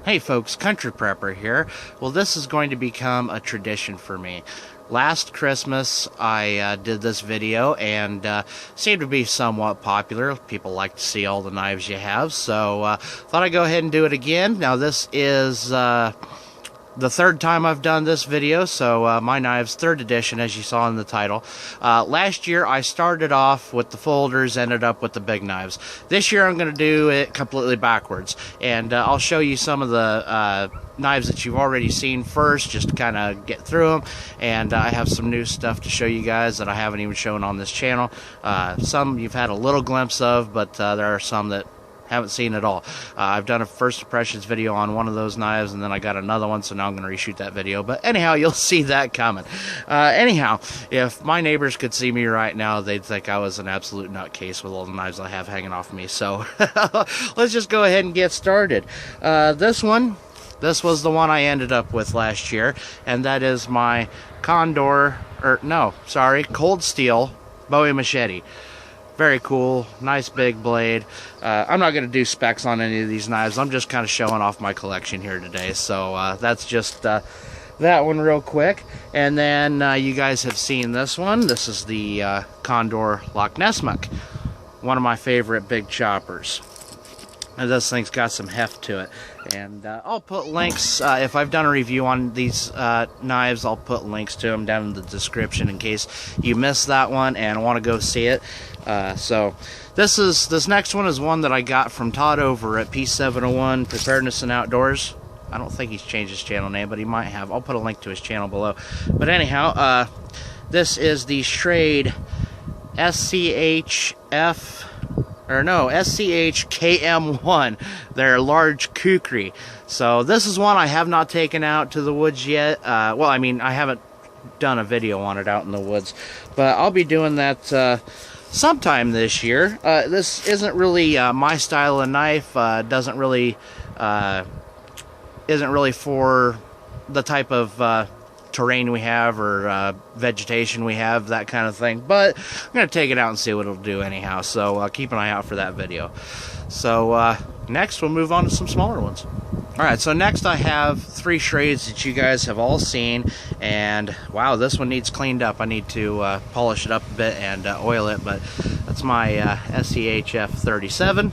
Hey folks, Country Prepper here. Well, this is going to become a tradition for me. Last Christmas I did this video and seemed to be somewhat popular. People like to see all the knives you have, so thought I'd go ahead and do it again. Now this is the third time I've done this video, so my knives, third edition, as you saw in the title. Last year I started off with the folders, ended up with the big knives. This year I'm going to do it completely backwards, and I'll show you some of the knives that you've already seen first, just to kind of get through them, and I have some new stuff to show you guys that I haven't even shown on this channel. Some you've had a little glimpse of, but there are some that haven't seen at all. I've done a first impressions video on one of those knives, and then I got another one, so now I'm going to reshoot that video. But anyhow, you'll see that coming. Anyhow, if my neighbors could see me right now, they'd think I was an absolute nutcase with all the knives I have hanging off me. So let's just go ahead and get started. This was the one I ended up with last year, and that is my Cold Steel Bowie machete. Very cool, nice big blade. I'm not going to do specs on any of these knives. I'm just kind of showing off my collection here today. So that's just that one real quick. And then you guys have seen this one. This is the Condor Loch Ness Muck. One of my favorite big choppers. And this thing's got some heft to it. And I'll put links, if I've done a review on these knives, I'll put links to them down in the description in case you missed that one and want to go see it. So this next one is one that I got from Todd over at P701 Preparedness and Outdoors. I don't think he's changed his channel name, but he might have. I'll put a link to his channel below. But anyhow, this is the Schrade SCHKM1, their large kukri. So this is one I have not taken out to the woods yet. Well, I mean, I haven't done a video on it out in the woods, but I'll be doing that sometime this year. This isn't really my style of knife. Isn't really for the type of terrain we have or vegetation we have, that kind of thing, but I'm going to take it out and see what it'll do anyhow, so keep an eye out for that video. So next we'll move on to some smaller ones. Alright, so next I have three Schrades that you guys have all seen, and wow, this one needs cleaned up. I need to polish it up a bit and oil it, but that's my SCHF 37.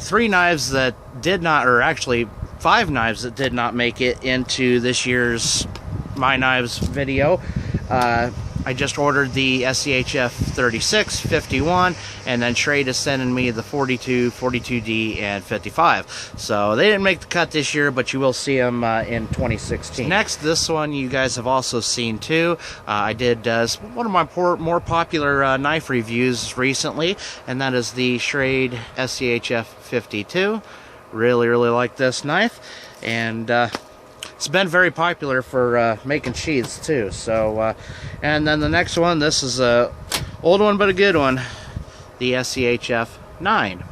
Three knives that did not, or actually 5 knives that did not make it into this year's My Knives video. I just ordered the SCHF 36, 51, and then Schrade is sending me the 42, 42D, and 55. So they didn't make the cut this year, but you will see them in 2016. Next, this one you guys have also seen too. I did one of my more popular knife reviews recently, and that is the Schrade SCHF 52. Really like this knife, and it's been very popular for making sheaths too. So and then the next one, this is a old one but a good one, the SCHF 9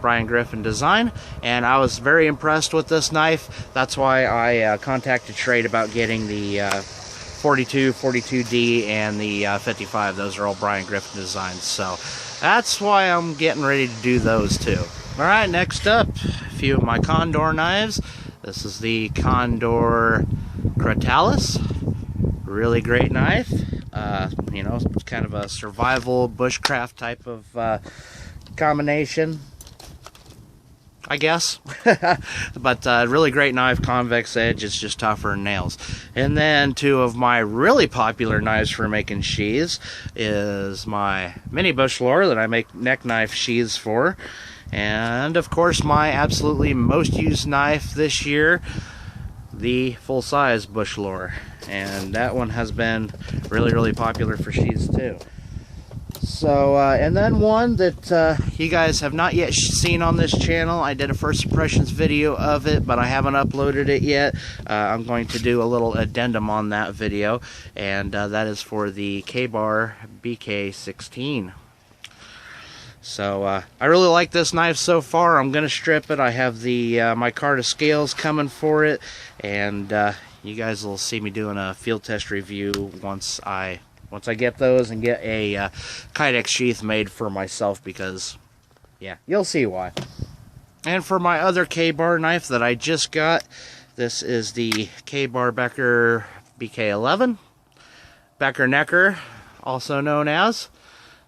Brian Griffin design, and I was very impressed with this knife. That's why I contacted Schrade about getting the 42, 42D, and the 55. Those are all Brian Griffin designs, so that's why I'm getting ready to do those too. Alright, next up, a few of my Condor knives. This is the Condor Cratalis. Really great knife. You know, it's kind of a survival bushcraft type of combination, I guess. But really great knife, convex edge. It's just tougher than nails. And then two of my really popular knives for making sheaths is my mini bush lorer that I make neck knife sheaths for. And of course my absolutely most used knife this year, the full-size bush lorer, and that one has been really popular for sheaths too. So and then one that you guys have not yet seen on this channel. I did a first impressions video of it, but I haven't uploaded it yet. I'm going to do a little addendum on that video, and that is for the K-Bar BK16. So I really like this knife so far. I'm gonna strip it. I have the micarta scales coming for it, and you guys will see me doing a field test review once I get those and get a Kydex sheath made for myself, because yeah, you'll see why. And for my other K-bar knife that I just got, this is the K-bar Becker BK11. Becker Necker, also known as.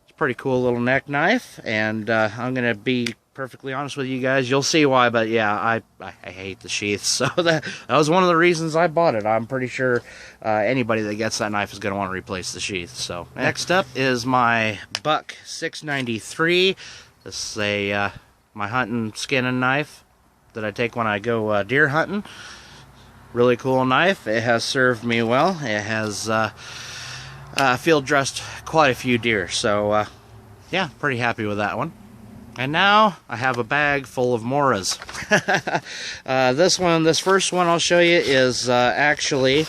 It's a pretty cool little neck knife, and I'm going to be perfectly honest with you guys. You'll see why, but yeah, I hate the sheath, so that was one of the reasons I bought it. I'm pretty sure anybody that gets that knife is going to want to replace the sheath. So next up is my Buck 693. This is my hunting skinning knife that I take when I go deer hunting. Really cool knife. It has served me well. It has field dressed quite a few deer, so yeah, pretty happy with that one. And now I have a bag full of Moras. This first one I'll show you is actually,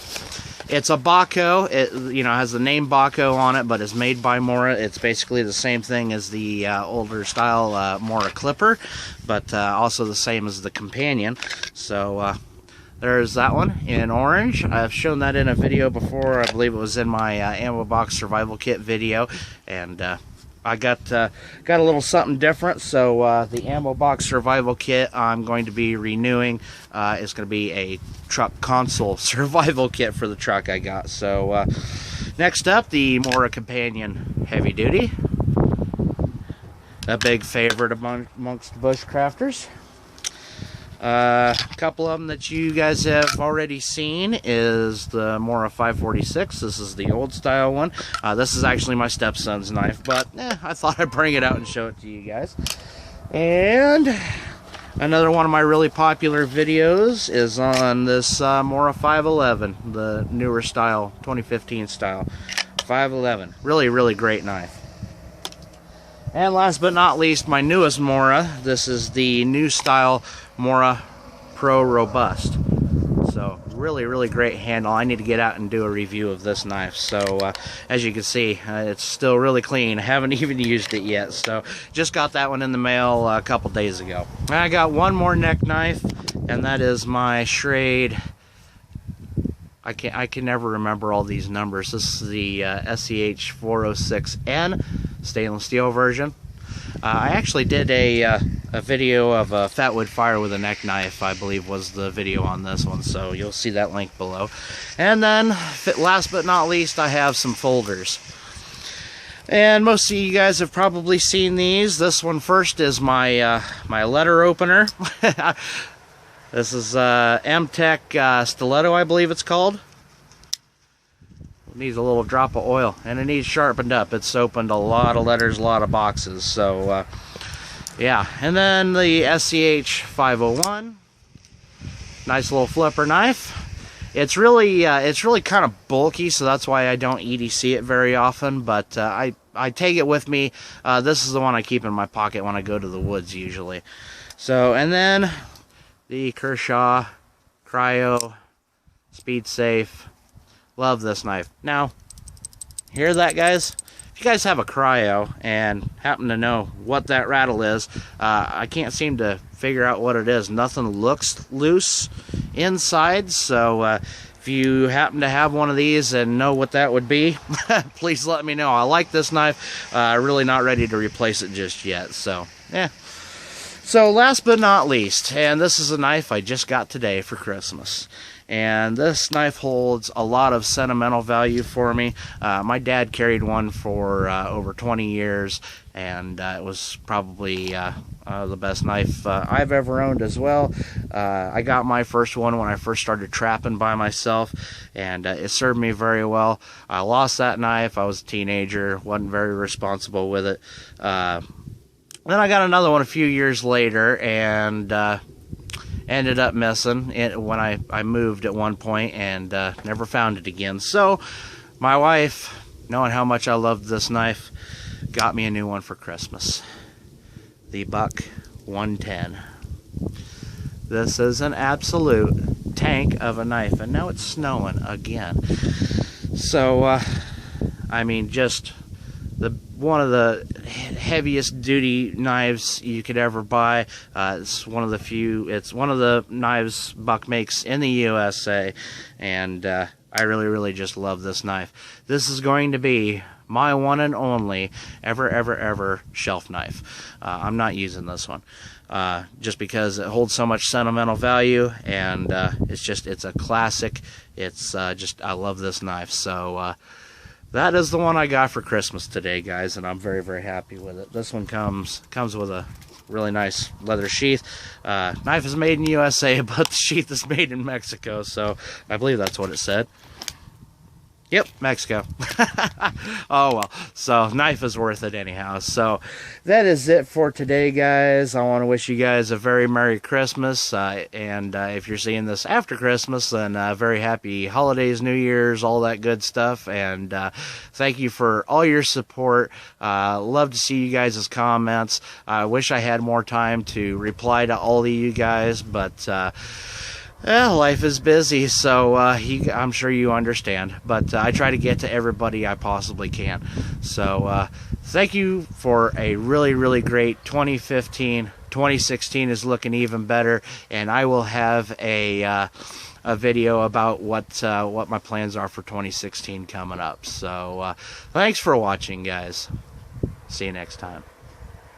it's a Baco. It has the name Baco on it, but it's made by Mora. It's basically the same thing as the older style Mora Clipper, but also the same as the companion. So there's that one in orange. I've shown that in a video before. I believe it was in my ammo box survival kit video, and I got a little something different. So the ammo box survival kit I'm going to be renewing. It's going to be a truck console survival kit for the truck I got. So next up, the Mora Companion Heavy Duty. A big favorite amongst bushcrafters. A couple of them that you guys have already seen is the Mora 546. This is the old style one. This is actually my stepson's knife, but I thought I'd bring it out and show it to you guys. And another one of my really popular videos is on this Mora 511, the newer style, 2015 style 511. Really, really great knife. And last but not least, my newest Mora. This is the new style Mora Pro Robust. So really, really great handle. I need to get out and do a review of this knife. So as you can see, it's still really clean. I haven't even used it yet. So just got that one in the mail a couple days ago. And I got one more neck knife, and that is my Schrade. I can never remember all these numbers. This is the SCH 406N stainless steel version. I actually did a video of a fatwood fire with a neck knife, I believe was the video on this one, so you'll see that link below. And then, last but not least, I have some folders. And most of you guys have probably seen these. This one first is my my letter opener. This is M-Tech Stiletto, I believe it's called. It needs a little drop of oil, and it needs sharpened up. It's opened a lot of letters, a lot of boxes. So, yeah. And then the SCH 501. Nice little flipper knife. It's really kind of bulky, so that's why I don't EDC it very often. But I take it with me. This is the one I keep in my pocket when I go to the woods usually. So, and then the Kershaw Cryo Speed Safe. Love this knife. Now, hear that, guys? If you guys have a Cryo and happen to know what that rattle is, I can't seem to figure out what it is. Nothing looks loose inside, so if you happen to have one of these and know what that would be, please let me know. I like this knife. Really not ready to replace it just yet, so yeah. So last but not least, and this is a knife I just got today for Christmas. And this knife holds a lot of sentimental value for me. My dad carried one for over 20 years, and it was probably the best knife I've ever owned as well. I got my first one when I first started trapping by myself, and it served me very well. I lost that knife. I was a teenager, wasn't very responsible with it. Then I got another one a few years later, and ended up missing it when I moved at one point, and never found it again. So my wife, knowing how much I loved this knife, got me a new one for Christmas. The Buck 110. This is an absolute tank of a knife, and now it's snowing again. So I mean, just one of the heaviest duty knives you could ever buy. It's one of the knives Buck makes in the USA, and I really just love this knife. This is going to be my one and only ever shelf knife. I'm not using this one just because it holds so much sentimental value, and it's a classic. It's I love this knife. So that is the one I got for Christmas today, guys, and I'm very happy with it. This one comes with a really nice leather sheath. Knife is made in USA, but the sheath is made in Mexico, so I believe that's what it said. Yep, Mexico. Oh well, so knife is worth it anyhow. So that is it for today, guys. I want to wish you guys a very Merry Christmas, and if you're seeing this after Christmas, then very happy holidays, New Year's, all that good stuff. And thank you for all your support. Love to see you guys' comments. I wish I had more time to reply to all of you guys, but life is busy, so I'm sure you understand. But I try to get to everybody I possibly can. So thank you for a really great 2015. 2016 is looking even better, and I will have a video about what my plans are for 2016 coming up. So thanks for watching, guys. See you next time.